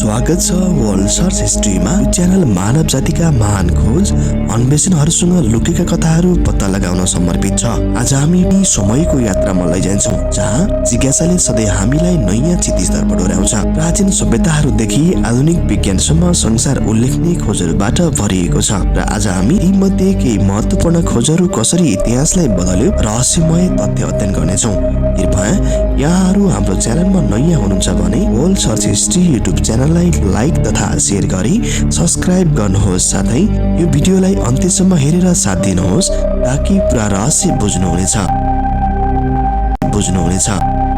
स्वागत छ world search हिस्ट्रीमा। यो च्यानल मानव जातिका महान खोज अन्वेषणहरूसँग लुकेका कथाहरू पत्ता लगाउन समर्पित छ। आज हामी समयको यात्रामा लैजान्छौँ, जहाँ जिज्ञासाले सधैँ हामीलाई नयाँ क्षितिजतर्फ डोर्याउँछ। प्राचीन सभ्यताहरूदेखि आधुनिक विज्ञानसम्म संसार उल्लेखनीय खोजहरूबाट भरिएको छ र आज हामी यी मध्ये केही महत्त्वपूर्ण खोजहरू कसरी इतिहासलाई बदल्यो रहस्यमय तथ्य अध्ययन गर्नेछौँ। कृपया यहाँहरू हाम्रो च्यानलमा नयाँ हुनुहुन्छ भने वर्ल्ड सर्च हिस्ट्री युट्युब च्यानललाई लाइक तथा शेयर गरी सब्स्क्राइब गर्नुहोस्। साथै यो भिडियोलाई अन्त्यसम्म हेरेर साथ दिनुहोस् ताकि पूरा रहस्य बुझ्नुहुनेछ।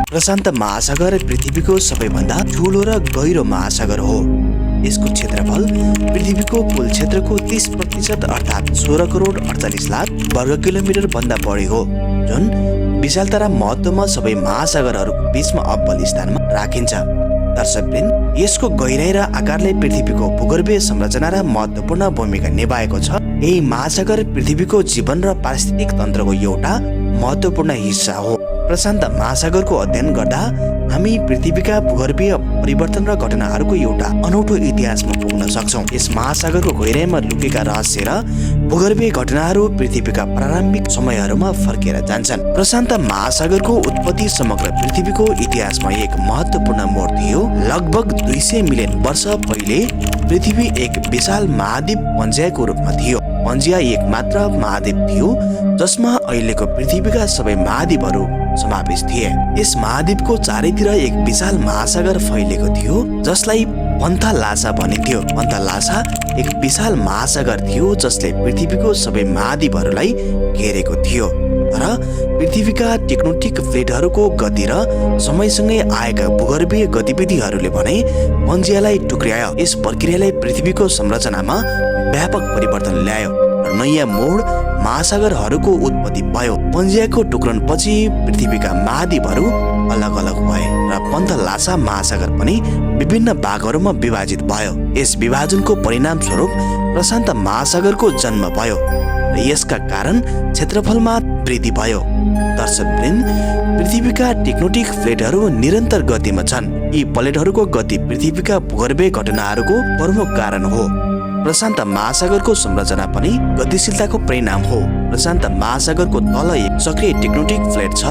प्रशान्त महासागर पृथ्वीको सबैभन्दा ठूलो र गहिरो महासागर हो। यसको क्षेत्रफल पृथ्वीको कुल क्षेत्रको 30% अर्थात् 16 करोड 48 लाख वर्ग किलोमिटर भन्दा बढी हो, जुन विशालता र महत्त्वमा सबै महासागरहरूको बीचमा अब्बल स्थानमा राखिन्छ। दर्शकवृन्द, यसको गहिराई र आकारले पृथ्वीको भूगर्भीय संरचना र महत्त्वपूर्ण भूमिका निभाएको छ। यही महासागर पृथ्वीको जीवन र पारिस्थितिक तन्त्रको एउटा महत्त्वपूर्ण हिस्सा हो। प्रशान्त महासागरको अध्ययन गर्दा हामी पृथ्वीका भूगर्भीय परिवर्तन र घटनाहरूको एउटा अनौठो इतिहासमा पुग्न सक्छौँ। यस महासागरको गहिराईमा लुकेका रहस्य र भूगर्भीय घटनाहरू पृथ्वीका प्रारम्भिक समयहरूमा फर्केर जान्छन्। प्रशान्त महासागरको उत्पत्ति समग्र पृथ्वीको इतिहासमा एक महत्त्वपूर्ण मोड थियो। लगभग 200 मिलियन वर्ष पहिले पृथ्वी एक विशाल महाद्वीप पन्जियाको रूपमा थियो। पन्जिया एक मात्र महाद्वीप थियो जसमा अहिलेको पृथ्वीका सबै महाद्वीपहरू समावेश थिए। यस महाद्वीपको चारैतिर एक विशाल महासागर फैलिएको थियो जसलाई पन्थालासा भनिन्थ्यो। पन्थालासा एक विशाल महासागर थियो जसले पृथ्वीको सबै महाद्वीपहरूलाई घेरेको थियो। तर पृथ्वीका टेक्टोनिक प्लेटहरूको गति र समयसँगै आएका भूगर्भीय गतिविधिहरूले भने पन्जियालाई टुक्र्यायो। यस प्रक्रियाले पृथ्वीको संरचनामा व्यापक परिवर्तन ल्यायो र नयाँ मोड महासागरहरूको उत्पत्ति भयो। पन्जियाको टुक्रणपछि पृथ्वीका महाद्वीपहरू अलग अलग भए र पन्थालासा महासागर पनि विभिन्न भागहरूमा विभाजित भयो। यस विभाजनको परिणाम स्वरूप प्रशान्त महासागरको जन्म भयो र यसका कारण क्षेत्रफलमा वृद्धि भयो। दर्शकवृन्द, पृथ्वीका टेक्टोनिक प्लेटहरू निरन्तर गतिमा छन्। यी प्लेटहरूको गति पृथ्वीका भूगर्भीय घटनाहरूको प्रमुख कारण हो। प्रशान्त महासागरको संरचना पनि गतिशीलताको परिणाम हो। प्रशान्त महासागरको तल एक सक्रिय टेक्टोनिक प्लेट छ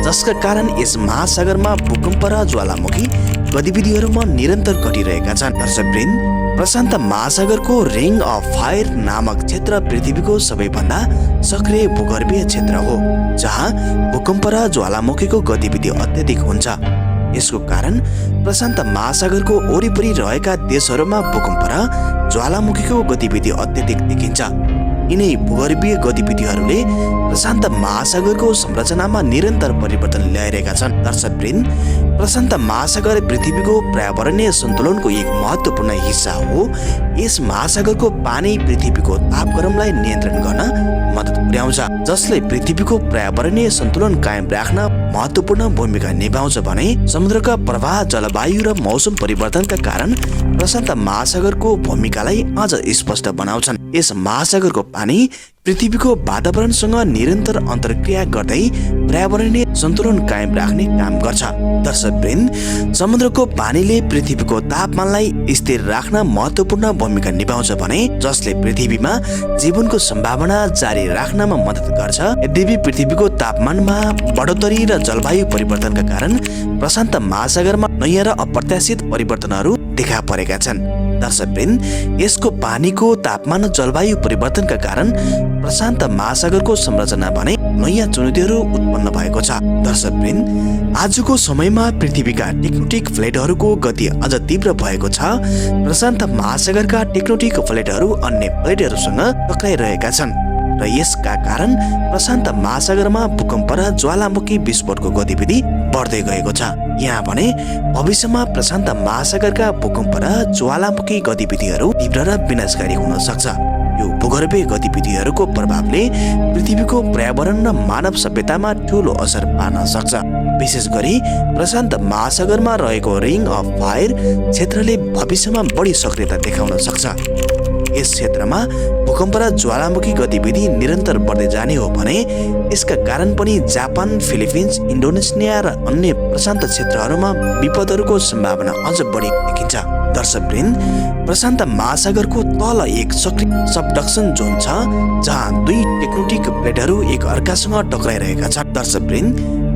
जसका कारण यस महासागरमा भूकम्प र ज्वालामुखी गतिविधिहरूमा निरन्तर घटिरहेका छन्। दर्शकवृन्द, प्रशान्त महासागरको रिङ अफ फायर नामक क्षेत्र पृथ्वीको सबैभन्दा सक्रिय भूगर्भीय क्षेत्र हो जहाँ भूकम्प र ज्वालामुखीको गतिविधि अत्यधिक हुन्छ। यसको कारण प्रशान्त महासागरको वरिपरि रहेका देशहरूमा भूकम्प र ज्वालामुखीको गतिविधि अत्यधिक देखिन्छ। यिनै भूगर्भीय गतिविधिहरूले प्रशान्त महासागरको संरचनामा निरन्तर परिवर्तन ल्याइरहेका छन्। दर्शकवृन्द, प्रशान्त महासागर पृथ्वीको पर्यावरणीय सन्तुलनको एक महत्त्वपूर्ण हिस्सा हो। यस महासागरको पानी पृथ्वीको तापक्रमलाई नियन्त्रण गर्न मद्दत पुर्याउँछ, जसले पृथ्वीको पर्यावरणीय सन्तुलन कायम राख्न महत्त्वपूर्ण भूमिका निभाउँछ भने समुद्रका प्रवाह, जलवायु र मौसम परिवर्तनका कारण प्रशान्त महासागरको भूमिकालाई अझ स्पष्ट बनाउँछन्। यस महासागरको पानी पृथ्वीको वातावरणसँग निरन्तर अन्तर्क्रिया गर्दै पर्यावरणीय सन्तुलन कायम राख्ने काम गर्छ। दर्शकवृन्द, समुद्रको पानीले पृथ्वीको तापमानलाई स्थिर राख्न महत्त्वपूर्ण भूमिका निभाउँछ भने जसले पृथ्वीमा जीवनको सम्भावना जारी राख्नमा मद्दत गर्छ। यद्यपि पृथ्वीको तापमानमा बढोत्तरी र जलवायु परिवर्तनका कारण प्रशान्त महासागरमा नयाँ र अप्रत्याशित परिवर्तनहरू देखा परेका छन्। दर्शकवृन्द, यसको पानीको तापमान र जलवायु परिवर्तनका कारण प्रशान्त महासागरको संरचना भने नयाँ चुनौतीहरू उत्पन्न भएको छ। दर्शकवृन्द, आजको समयमा पृथ्वीका टेक्टोनिक प्लेटहरूको गति अझ तीव्र भएको छ। प्रशान्त महासागरका टेक्टोनिक प्लेटहरू अन्य प्लेटहरूसँग टक्राइरहेका छन् र यसका कारण प्रशान्त महासागरमा भूकम्प र ज्वालामुखी विस्फोटको गतिविधि बढ्दै गएको छ। यहाँ भने भविष्यमा प्रशान्त महासागरका भूकम्प र ज्वालामुखी गतिविधिहरू तीव्र र विनाशकारी हुन सक्छ। यो भूगर्भीय गतिविधिहरूको प्रभावले पृथ्वीको पर्यावरण र मानव सभ्यतामा ठूलो असर पार्न सक्छ। विशेष गरी प्रशान्त महासागरमा रहेको रिङ अफ फायर क्षेत्रले भविष्यमा बढी सक्रियता देखाउन सक्छ। यस क्षेत्रमा भूकम्प र ज्वालामुखी गतिविधि निरन्तर बढ्दै जाने हो भने यसका कारण पनि जापान, फिलिपिन्स, इन्डोनेसिया र अन्य प्रशान्त क्षेत्रहरूमा विपदहरूको सम्भावना अझ बढेको देखिन्छ। दर्शकवृन्द, प्रशान्त महासागरको तल एक सक्रिय सबडक्सन जोन छ जहाँ दुई टेक्टोनिक प्लेटहरू एक अर्कासँग टक्राइरहेका छन्। दर्शकवृन्द,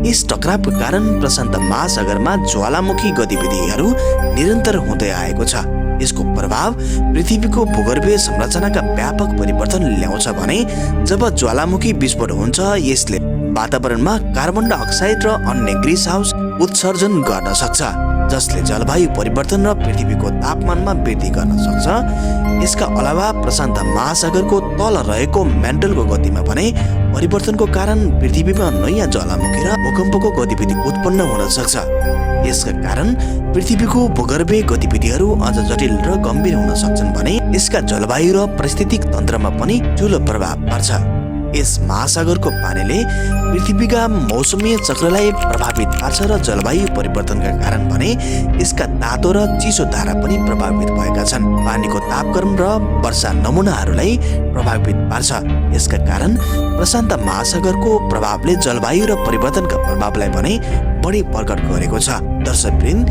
यस टकरावको कारण प्रशान्त महासागरमा ज्वालामुखी गतिविधिहरू निरन्तर हुँदै आएको छ। यसको प्रभाव पृथ्वीको भूगर्भीय संरचनाका व्यापक परिवर्तन ल्याउँछ भने जब ज्वालामुखी विस्फोट हुन्छ यसले वातावरणमा कार्बन डाइअक्साइड र अन्य ग्रीन हाउस उत्सर्जन गर्न सक्छ, जसले जलवायु परिवर्तन र पृथ्वीको तापमानमा वृद्धि गर्न सक्छ। यसका अलावा प्रशान्त महासागरको तल रहेको म्यान्टलको गतिमा भने परिवर्तनको कारण पृथ्वीमा नयाँ ज्वालामुखी र भूकम्पको गतिविधि उत्पन्न हुन सक्छ। यसका कारण पृथ्वीको भूगर्भीय गतिविधिहरू अझ जटिल र गम्भीर हुन सक्छन् भने यसका जलवायु र पारिस्थितिक तन्त्रमा पनि ठूलो प्रभाव पर्छ। यस महासागरको पानीले पृथ्वीका मौसमीय चक्रलाई प्रभावित पार्छ र जलवायु परिवर्तनका कारण भने यसका तातो र चिसो धारा पनि प्रभावित भएका छन्। पानीको तापक्रम र वर्षा नमुनाहरूलाई प्रभावित पार्छ। यसका कारण प्रशान्त महासागरको प्रभावले जलवायु र परिवर्तनका प्रभावलाई भने बढी प्रकट गरेको छ। दर्शकवृन्द,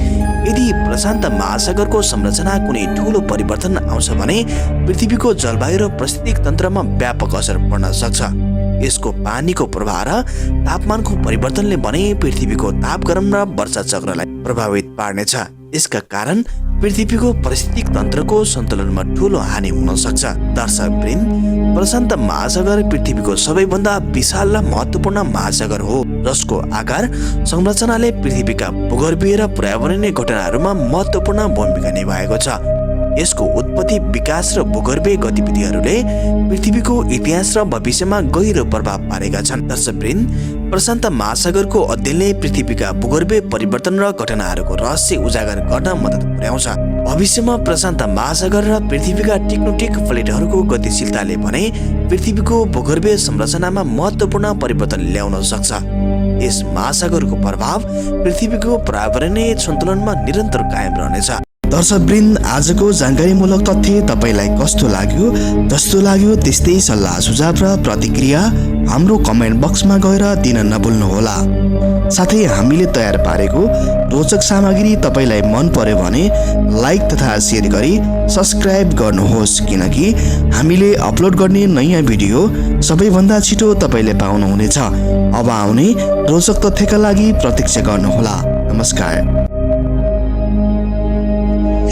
यदि प्रशान्त महासागरको संरचना कुनै ठूलो परिवर्तन आउँछ भने पृथ्वीको जलवायु र पारिस्थितिक तन्त्रमा व्यापक असर पर्न सक्छ। यसको पानीको प्रवाह र तापमानको परिवर्तनले भने पृथ्वीको तापक्रम र वर्षा चक्रलाई प्रभावित पार्नेछ। यसका कारण पृथ्वीको पारिस्थितिक तन्त्रको सन्तुलनमा ठूलो हानि हुन सक्छ। दर्शकवृन्द, प्रशान्त महासागर पृथ्वीको सबैभन्दा विशाल र महत्त्वपूर्ण महासागर हो जसको आकार संरचनाले पृथ्वीका भूगर्भीय र पर्यावरणीय घटनाहरूमा महत्त्वपूर्ण भूमिका निभाएको छ। यसको उत्पत्ति, विकास र भूगर्भीय गतिविधिहरूले पृथ्वीको इतिहास र भविष्यमा गहिरो प्रभाव पारेका छन्। दर्शकवृन्द, प्रशान्त महासागरको अध्ययनले पृथ्वीका भूगर्भीय परिवर्तन र घटनाहरूको रहस्य उजागर गर्न मद्दत पुर्याउँछ। भविष्यमा प्रशान्त महासागर र पृथ्वीका टेक्टोनिक प्लेटहरूको गतिशीलताले भने पृथ्वीको भूगर्भीय संरचनामा महत्त्वपूर्ण परिवर्तन ल्याउन सक्छ। यस महासागरको प्रभाव पृथ्वीको पर्यावरणीय सन्तुलनमा निरन्तर कायम रहनेछ। दर्शकवृन्द, आजको जानकारीमूलक तथ्य तपाईलाई कस्तो लाग्यो? जस्तो लाग्यो त्यस्तै सल्लाह सुझाव र प्रतिक्रिया हाम्रो कमेन्ट बक्समा गएर दिन नभुल्नुहोला। साथै हामीले तयार पारेको रोचक सामग्री तपाईलाई मन पर्यो भने लाइक तथा शेयर गरी सब्स्क्राइब गर्नुहोस्, किनकि हामीले अपलोड गर्ने नयाँ भिडियो सबैभन्दा छिटो तपाईले पाउनुहुनेछ। अब आउने रोचक तथ्यका लागि प्रतीक्षा गर्नुहोला। नमस्कार।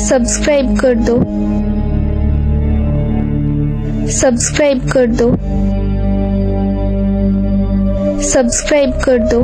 सब्सक्राइब कर दो, सब्सक्राइब कर दो, सब्सक्राइब कर दो।